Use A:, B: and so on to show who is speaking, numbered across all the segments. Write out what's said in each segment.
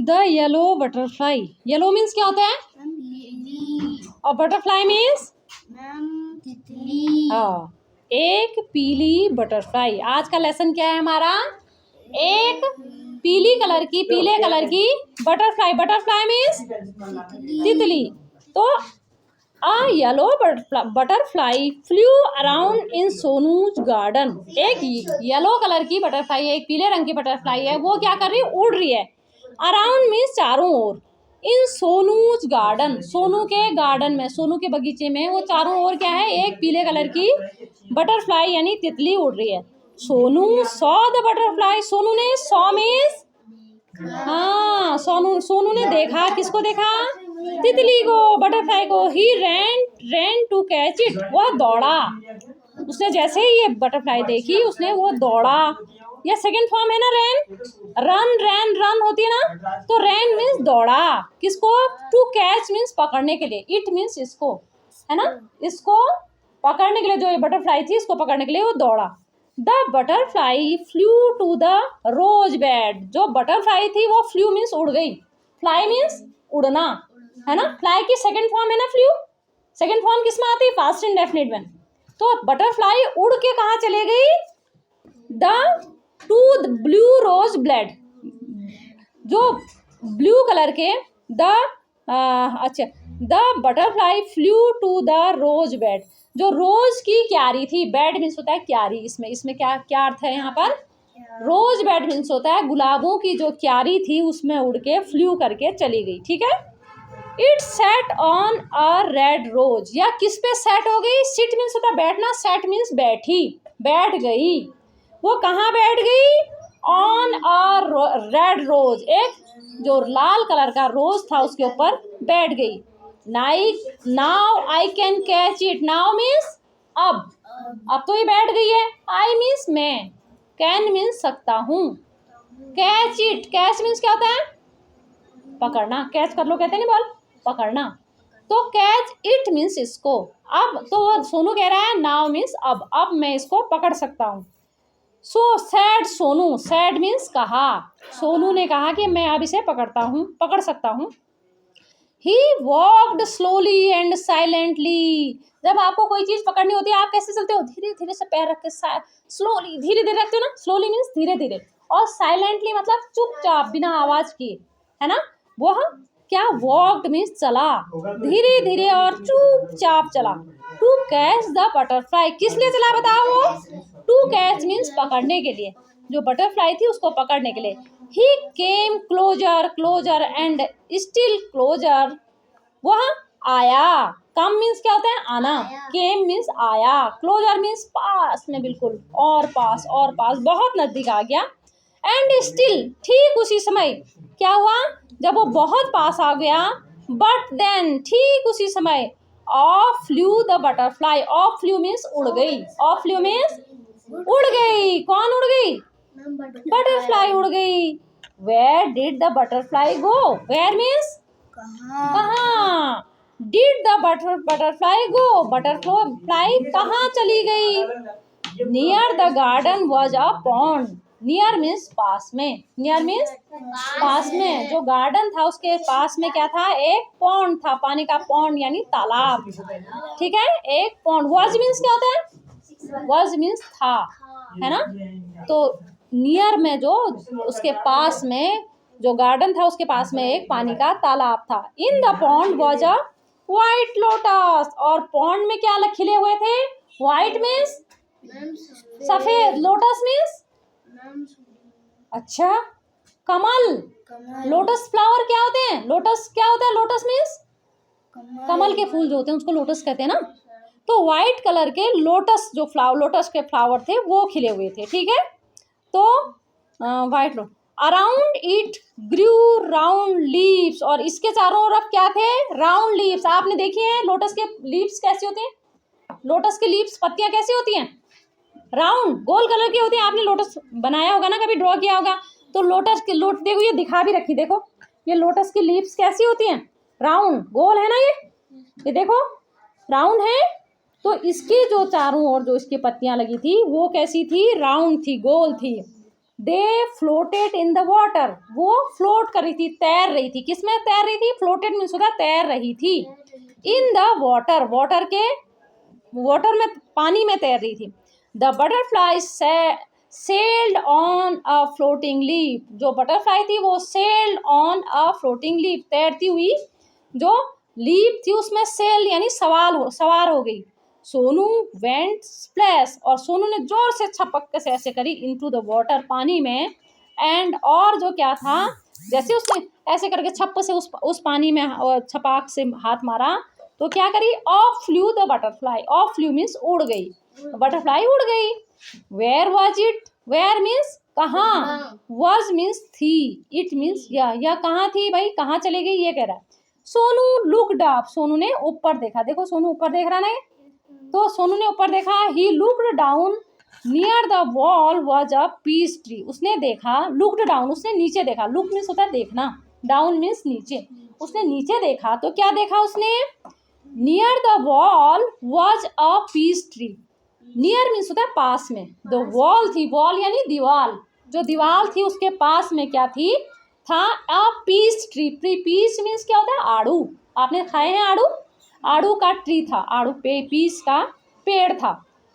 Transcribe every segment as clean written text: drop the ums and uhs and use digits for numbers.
A: The yellow butterfly, yellow means क्या होता है और बटरफ्लाई मीन्स हाँ एक पीली बटरफ्लाई। आज का लेसन क्या है हमारा, एक पीले कलर की बटरफ्लाई, बटरफ्लाई मीन्स तितली। तो a yellow butterfly flew around in Sonu's garden, एक येलो कलर की बटरफ्लाई है, एक पीले रंग की बटरफ्लाई है, वो क्या कर रही है, उड़ रही है। अराउंड मीन्स चारों ओर, इन सोनूज गार्डन, सोनू के गार्डन में, सोनू के बगीचे में, वो चारों ओर क्या है, एक पीले कलर की बटरफ्लाई यानी तितली उड़ रही है। Sonu saw the butterfly, Sonu ने, सॉ मीन्स हाँ, सोनू ने देखा, किसको देखा, तितली को, बटरफ्लाई को। ही रैन टू कैच इट, वह दौड़ा, उसने जैसे ही ये बटरफ्लाई देखी उसने वो दौड़ा। ये सेकंड फॉर्म है ना रैन, रन होती है ना, तो रैन मीन्स दौड़ा, किसको, टू कैच मीन्स पकड़ने के लिए, इट मीन्स इसको, है ना, इसको पकड़ने के लिए, जो ये बटरफ्लाई थी इसको पकड़ने के लिए वो दौड़ा। The butterfly flew to the rose bed, जो बटरफ्लाई थी वो फ्लू मीन्स उड़ गई, फ्लाई मीन्स उड़ना, है ना, फ्लाई की सेकंड फॉर्म है ना फ्लू, सेकंड फॉर्म किस में आती है, पास्ट इंडेफिनिट में। तो बटरफ्लाई उड़ के कहाँ चले गई, to the blue rose blade, जो ब्लू कलर के the butterfly flew to the rose bed, जो रोज की क्यारी थी, बेड मीन्स होता है क्यारी, इसमें क्या अर्थ है यहाँ पर, रोज बेड मीन्स होता है गुलाबों की जो क्यारी थी उसमें उड़ के फ्लू करके चली गई, ठीक है। It sat on a red rose, या किस पे सेट हो गई, सिट मीन्स होता है बैठना, सेट मीन्स बैठी, बैठ गई, वो कहाँ बैठ गई, ऑन अ रेड रोज, एक जो लाल कलर का रोज था उसके ऊपर बैठ गई। Now I can catch it, now means अब तो ये बैठ गई है, आई मीन्स मैं, कैन मीन्स सकता हूँ, कैच इट, कैच मीन्स क्या होता है, पकड़ना, कैच कर लो कहते नहीं, बोल पकड़ना, तो कैच इट मीन्स इसको, अब तो सोनू कह रहा है नाउ मीन्स अब मैं इसको पकड़ सकता हूँ। So sad Sonu, sad means कहा, सोनू ने कहा कि मैं अब इसे पकड़ सकता हूँ। ही वॉक्ड स्लोली एंड साइलेंटली, जब आपको कोई चीज पकड़नी होती है आप कैसे चलते हो, धीरे धीरे से पैर रख के, स्लोली धीरे धीरे रखते हो ना, स्लोली मीन्स धीरे धीरे, और साइलेंटली मतलब चुपचाप बिना आवाज किए, है ना, वह क्या, वॉक्ड मीन्स चला, धीरे धीरे और चुपचाप चला। टू कैच द बटरफ्लाई, किस लिए चला बताओ, वो टू कैच मीन्स पकड़ने के लिए, जो बटरफ्लाई थी उसको पकड़ने के लिए। ही केम क्लोजर एंड स्टिल क्लोजर, वह आया, कम मीन्स क्या होता है, आना, केम मीन्स आया, क्लोजर मीन्स पास में, बिल्कुल, और पास बहुत नजदीक आ गया। एंड स्टिल, ठीक उसी समय क्या हुआ, जब वो बहुत पास आ गया, बट देन, ठीक उसी समय, of flew the butterfly, off flew means उड़ गई, ऑफ फ्लू मीन्स उड़ गई, कौन उड़ गई, बटरफ्लाई उड़ गई। Where did the butterfly go, where means कहाँ, did the butterfly go, butterfly कहाँ चली गई। Near the garden was a pond, near means पास में, नियर मीन्स पास में, जो गार्डन था उसके पास में क्या था, एक पॉन्ड था, पानी का पॉन्ड यानी तालाब, ठीक है, एक पॉन्ड। वॉज मीन्स क्या होता है, वॉज मीन्स था, है ना, तो नियर में जो उसके पास में जो गार्डन था उसके पास में एक पानी का तालाब था। In the pond was a white lotus, और पॉन्ड में क्या खिले हुए थे, व्हाइट मीन्स सफेद, लोटस मीन्स अच्छा कमल, लोटस फ्लावर क्या होते हैं, लोटस क्या होता है, लोटस मीन्स कमल के फूल जो होते हैं उसको लोटस कहते हैं ना, तो व्हाइट कलर के लोटस जो लोटस के फ्लावर थे वो खिले हुए थे, ठीक है। तो white lotus, around it grew round leaves, और इसके चारों तरफ क्या थे, राउंड लीव्स, आपने देखी है लोटस के लीव्स कैसे होते हैं, लोटस के लीव्स पत्तियां कैसी होती हैं, राउंड गोल कलर की होती है, आपने लोटस बनाया होगा ना, कभी ड्रॉ किया होगा, तो लोटस के देखो ये दिखा भी रखी, देखो ये लोटस की लीव्स कैसी होती हैं, राउंड गोल है ना, ये देखो राउंड है, तो इसकी जो चारों ओर जो इसकी पत्तियां लगी थी वो कैसी थी, राउंड थी, गोल थी। दे फ्लोटेड इन द वाटर, वो फ्लोट कर रही थी, तैर रही थी। किस में तैर रही थी? फ्लोटेड मीन्स होता है तैर रही थी। इन द वाटर, वाटर में, पानी में तैर रही थी। The butterfly sailed on a floating leaf, जो बटरफ्लाई थी वो sailed on a floating leaf, तैरती हुई जो लीफ थी उसमें सेल यानी सवार हो गई। सोनू वेंट स्प्लैश, और सोनू ने जोर से छपक से ऐसे करी इनटू द वाटर, पानी में। एंड, और जो क्या था, जैसे उसने ऐसे करके छप से उस पानी में छपाक से हाथ मारा तो क्या करी? Off flew the butterfly, off flew means उड़ गई, बटरफ्लाई उड़ गई। Where was it? Where means कहाँ, वॉज मीन्स थी, इट मीन्स यह कहाँ थी भाई, कहाँ चले गई ये कह रहा है। सोनू लुक्ड अप, सोनू ने ऊपर देखा, देखो सोनू ऊपर देख रहा ना, तो सोनू ने ऊपर देखा। He looked down near the wall was a peach tree, उसने देखा, लुक्ड डाउन उसने नीचे देखा, लुक मीन्स होता है देखना, डाउन मीन्स नीचे, उसने नीचे देखा तो क्या देखा उसने? Near the wall was a peach tree, near means होता है पास में, द वॉल थी, वॉल यानी दीवार, जो दीवार थी उसके पास में क्या थी? था a peach tree, peach means क्या होता है? आड़ू, आपने खाए हैं आड़ू? आड़ू का ट्री था, आड़ू पे पीस का पेड़ था।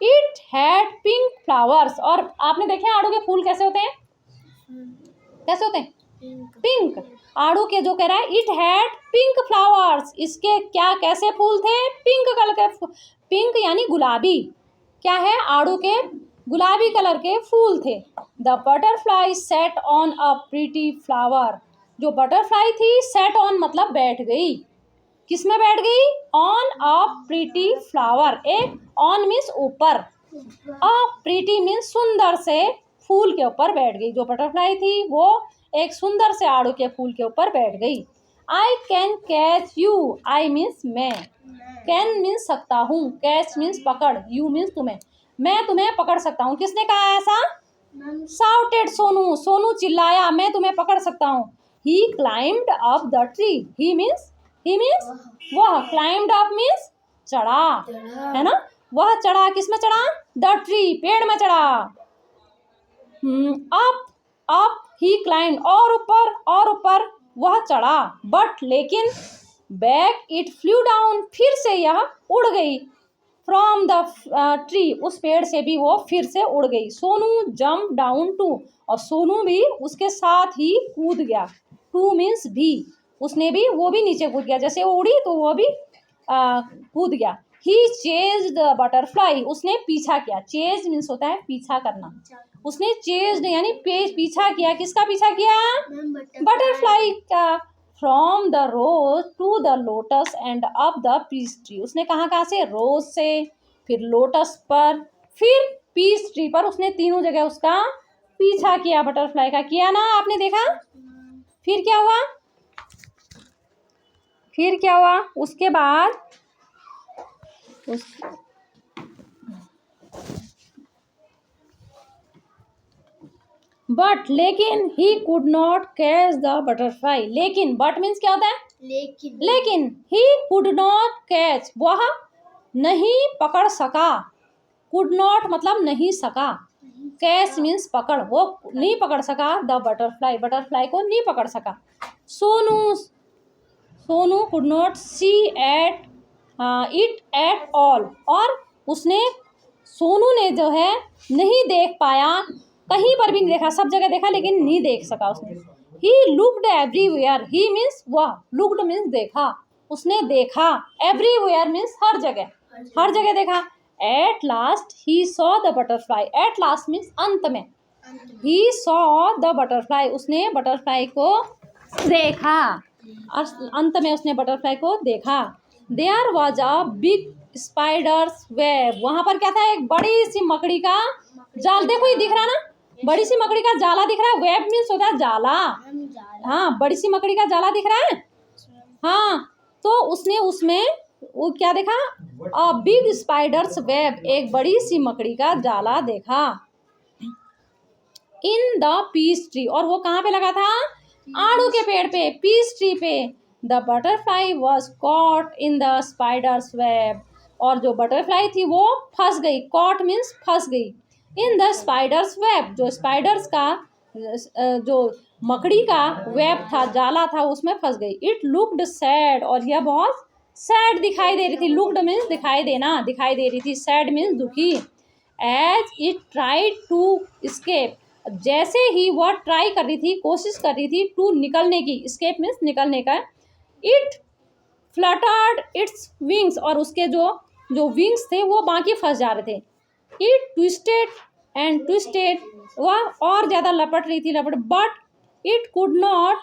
A: इट हैड पिंक फ्लावर्स, और आपने देखे आड़ू के फूल कैसे होते हैं? कैसे होते हैं? पिंक। आड़ू के जो कह रहा है इट हैड पिंक फ्लावर्स, इसके क्या कैसे फूल थे? पिंक कलर के, पिंक यानी गुलाबी, क्या है? आड़ू के गुलाबी कलर के फूल थे। The butterfly set on a pretty flower, जो बटरफ्लाई थी सेट ऑन मतलब बैठ गई, किस में बैठ गई? ऑन अ प्रीटी फ्लावर, एक ऑन मीन्स ऊपर, अ प्रीटी मीन्स सुंदर से फूल के ऊपर बैठ गई। जो बटरफ्लाई थी वो एक सुंदर से आड़ू के फूल के ऊपर बैठ गई। I can catch you, I means मैं, कैन मीन्स सकता हूँ, कैच मीन्स पकड़, यू मीन्स तुम्हें, मैं तुम्हें पकड़ सकता हूँ। किसने कहा ऐसा? साउटेड सोनू, सोनू चिल्लाया, मैं तुम्हें पकड़ सकता हूँ। He climbed up the tree, he means वह, क्लाइम्ड अप मीन्स चढ़ा, है ना, वह चढ़ा, किस में चढ़ा? द ट्री, पेड़ में चढ़ा। अप ही क्लाइम्ड, और ऊपर वह चढ़ा। बट लेकिन, बैक इट फ्लू डाउन, फिर से यह उड़ गई। फ्रॉम द ट्री, उस पेड़ से भी वो फिर से उड़ गई। सोनू जम्प डाउन टू, और सोनू भी उसके साथ ही कूद गया, टू मीन्स भी, उसने भी, वो भी नीचे कूद गया, जैसे वो उड़ी तो वो भी कूद गया। ही चेज्ड द बटरफ्लाई, उसने पीछा किया, चेज मीन्स होता है पीछा करना, उसने चेज्ड यानी पीछा किया, किसका पीछा किया? बटरफ्लाई का। From the rose to the lotus and up the peach tree, उसने कहाँ से? रोज से, फिर लोटस पर, फिर पीस ट्री पर, उसने तीनों जगह उसका पीछा किया, बटरफ्लाई का, किया ना, आपने देखा? फिर क्या हुआ? उसके बाद बट लेकिन he could not catch the butterfly, लेकिन, बट मीन्स क्या होता है? लेकिन ही कुड नॉट कैच, वह नहीं पकड़ सका, कुड नॉट मतलब नहीं सका, कैच मीन्स पकड़, वो नहीं पकड़ सका, द बटरफ्लाई, बटरफ्लाई को नहीं पकड़ सका। Sonu could not see at it at all, और उसने, सोनू ने जो है नहीं देख पाया, कहीं पर भी नहीं देखा, सब जगह देखा लेकिन नहीं देख सका उसने। He looked everywhere, he means वह, लुक्ड मीन्स देखा, उसने देखा, एवरीवेयर मीन्स हर जगह देखा। At last he saw the butterfly, at last means अंत में, ही सॉ द बटरफ्लाई, उसने बटरफ्लाई को देखा, और अंत में उसने बटरफ्लाई को देखा। There was a big spider's web, वहां पर क्या था? एक बड़ी सी मकड़ी का जाल, देखो ये दिख रहा ना, बड़ी सी मकड़ी का जाला दिख रहा है, वेब मीन्स होता है जाला, हाँ, बड़ी सी मकड़ी का जाला दिख रहा है, हाँ, तो उसने उसमें वो क्या देखा? अ बिग स्पाइडर्स वेब, एक बड़ी सी मकड़ी का जाला देखा। इन द पीस ट्री, और वो कहाँ पे लगा था? आड़ू के पेड़ पे, पीस ट्री पे। The butterfly was caught in the spider's web, और जो बटरफ्लाई थी वो फंस गई, कॉट मीन्स फंस गई, इन द स्पाइडर्स वेब, जो स्पाइडर्स का जो मकड़ी का वेब था, जाला था, उसमें फंस गई। इट लुक्ड सैड, और यह बहुत सैड दिखाई दे रही थी। लुक्ड मीन्स दिखाई देना, दिखाई दे रही थी। सैड मीन्स दुखी। As it tried to escape, जैसे ही वह ट्राई कर रही थी, कोशिश कर रही थी, टू निकलने की, स्केप मीन्स निकलने का। इट फ्लटर्ड इट्स विंग्स, और उसके जो विंग्स थे वो बाकी फंस जा रहे थे। इट ट्विस्टेड एंड ट्विस्टेड, वह और ज़्यादा लपट रही थी, but it could not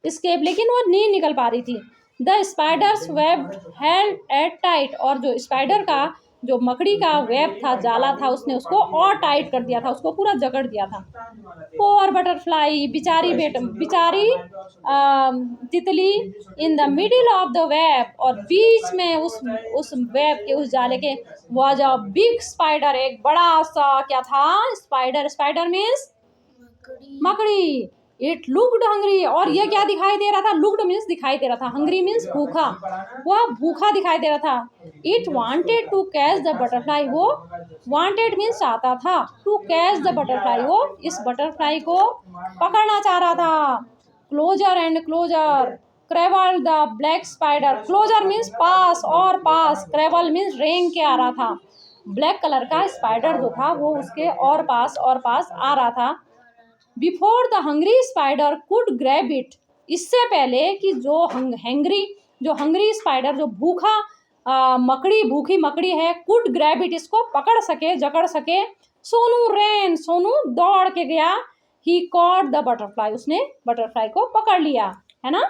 A: escape, लेकिन वो नहीं निकल पा रही थी। The spider's web held it tight, और जो स्पाइडर का जो मकड़ी का वेब था, जाला था, उसने उसको और टाइट कर दिया था, उसको पूरा जकड़ दिया था। पोर बटरफ्लाई, बिचारी तितली, in the middle of the web, और बीच में उस वेब के, उस जाले के वाज अ बिग स्पाइडर, एक बड़ा सा क्या था, स्पाइडर। स्पाइडर मीन्स मकड़ी। इट लुक्ड हंग्री, और यह क्या दिखाई दे रहा था, लुक्ड मीन्स दिखाई दे रहा था, हंग्री मीन्स भूखा, वह भूखा दिखाई दे रहा था। It wanted to catch the butterfly, वो वांटेड मीन्स चाहता था, टू कैच द बटरफ्लाई, वो इस बटरफ्लाई को पकड़ना चाह रहा था। Closer and closer crawled the black spider, closer means पास और पास, क्रेवल मीन्स रेंग के आ रहा था। ब्लैक कलर का स्पाइडर जो था वो उसके और पास आ रहा था। Before the hungry spider could grab it, इससे पहले कि जो हंग्री स्पाइडर, जो भूखी मकड़ी है, कुड ग्रैब इट, इसको पकड़ सके, जकड़ सके। सोनू दौड़ के गया। ही कॉट द बटरफ्लाई, उसने बटरफ्लाई को पकड़ लिया, है ना।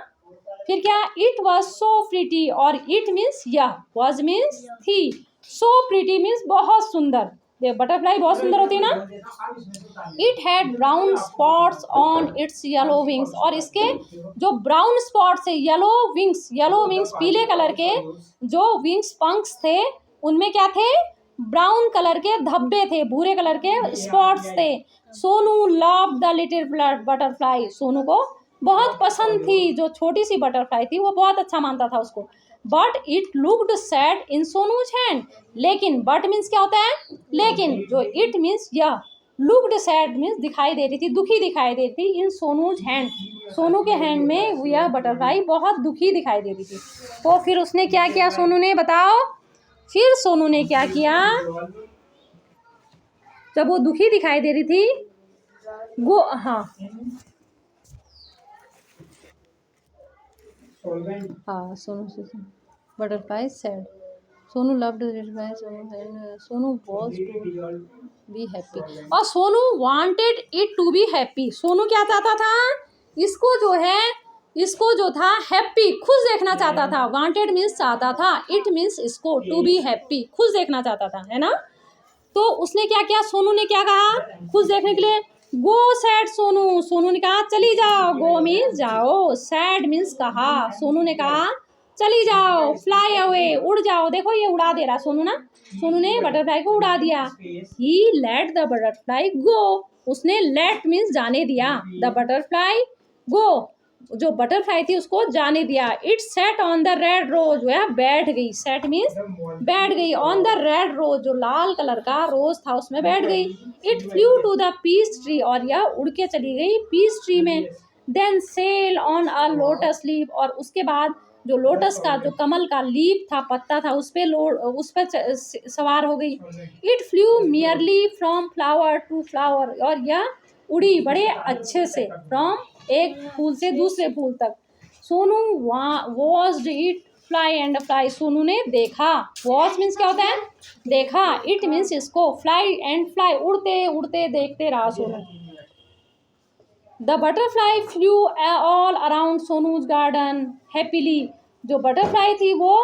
A: फिर क्या, इट वॉज सो प्रिटी, और इट मीन्स यह, वॉज मीन्स थी, सो प्रिटी मीन्स बहुत सुंदर। बटरफ्लाई बहुत सुंदर होती है ना। It had brown spots on it's yellow wings, और इसके जो ब्राउन स्पॉट्स है, येलो विंग्स पीले कलर के जो विंग्स, पंख्स थे, उनमें क्या थे, ब्राउन कलर के धब्बे थे, भूरे कलर के स्पॉट्स थे। Sonu loved the little butterfly, Sonu को बहुत पसंद थी जो छोटी सी बटरफ्लाई थी, वो बहुत अच्छा मानता था उसको। But it looked sad in सोनूज hand, लेकिन बट मीन्स क्या होता है, लेकिन, जो इट मीन्स यह, लुक्ड सैड मीन्स दिखाई दे रही थी, दुखी दिखाई दे रही थी। इन सोनूज हैंड, सोनू के हैंड में यह बटरफ्लाई बहुत दुखी दिखाई दे रही थी। तो फिर उसने क्या किया, सोनू ने, बताओ, फिर सोनू ने क्या किया, जब वो दुखी दिखाई दे रही थी, वो, हाँ Sonu butterfly sad, Sonu loved Sonu was to be happy, और Sonu wanted it to be happy, Sonu क्या चाहता था, इसको जो था हैप्पी, खुश देखना चाहता था। वांटेड मीन्स चाहता था, इट मीन्स इसको, टू बी हैप्पी खुश देखना चाहता था, है ना। तो उसने क्या किया, सोनू ने क्या कहा खुश देखने के लिए, गो सैड सोनू ने कहा चली जाओ, गो मीन्स जाओ, सैड मीन्स कहा, सोनू ने कहा चली जाओ, फ्लाई अवे उड़ जाओ। देखो ये उड़ा दे रहा सोनू ने बटरफ्लाई को उड़ा दिया। ही लेट द बटरफ्लाई गो, उसने लेट मीन्स जाने दिया, द बटरफ्लाई गो, जो बटरफ्लाई थी उसको जाने दिया। It sat on the red rose, वह बैठ गई, सेट मीन्स बैठ गई, ऑन द रेड रोज, जो लाल कलर का रोज था उसमें बैठ गई। It flew to the peach tree, और यह उड़ के चली गई पीस ट्री में। Then sat on a lotus leaf, और उसके बाद जो लोटस का, जो कमल का लीफ था, पत्ता था, उस पर सवार हो गई। It flew merrily from flower to flower, और यह उड़ी बड़े अच्छे से, फ्रॉम एक फूल से दूसरे फूल तक। Sonu watched it fly and fly, Sonu ने देखा, वॉच मीन्स क्या होता है, देखा, इट मीन्स इसको, फ्लाई एंड फ्लाई, उड़ते उड़ते देखते रहा Sonu. The butterfly flu all around सोनूज garden happily, जो बटरफ्लाई थी वो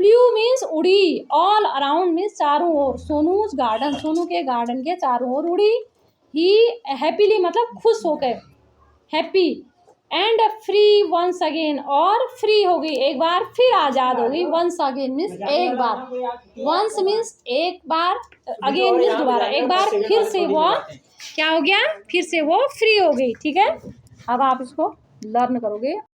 A: फ्लू मीन्स उड़ी, ऑल अराउंड मीन्स चारों ओर, सोनूज गार्डन, सोनू के गार्डन के चारों ओर उड़ी। ही हैप्पीली मतलब खुश हो गए, happy, and free once again, और फ्री हो गई, एक बार फिर आज़ाद हो गई। वंस अगेन मीन्स एक बार, वंस मीन्स एक बार, अगेन मीन्स दोबारा, एक बार फिर से वो क्या हो गया, फिर से वो फ्री हो गई। ठीक है, अब आप इसको लर्न करोगे।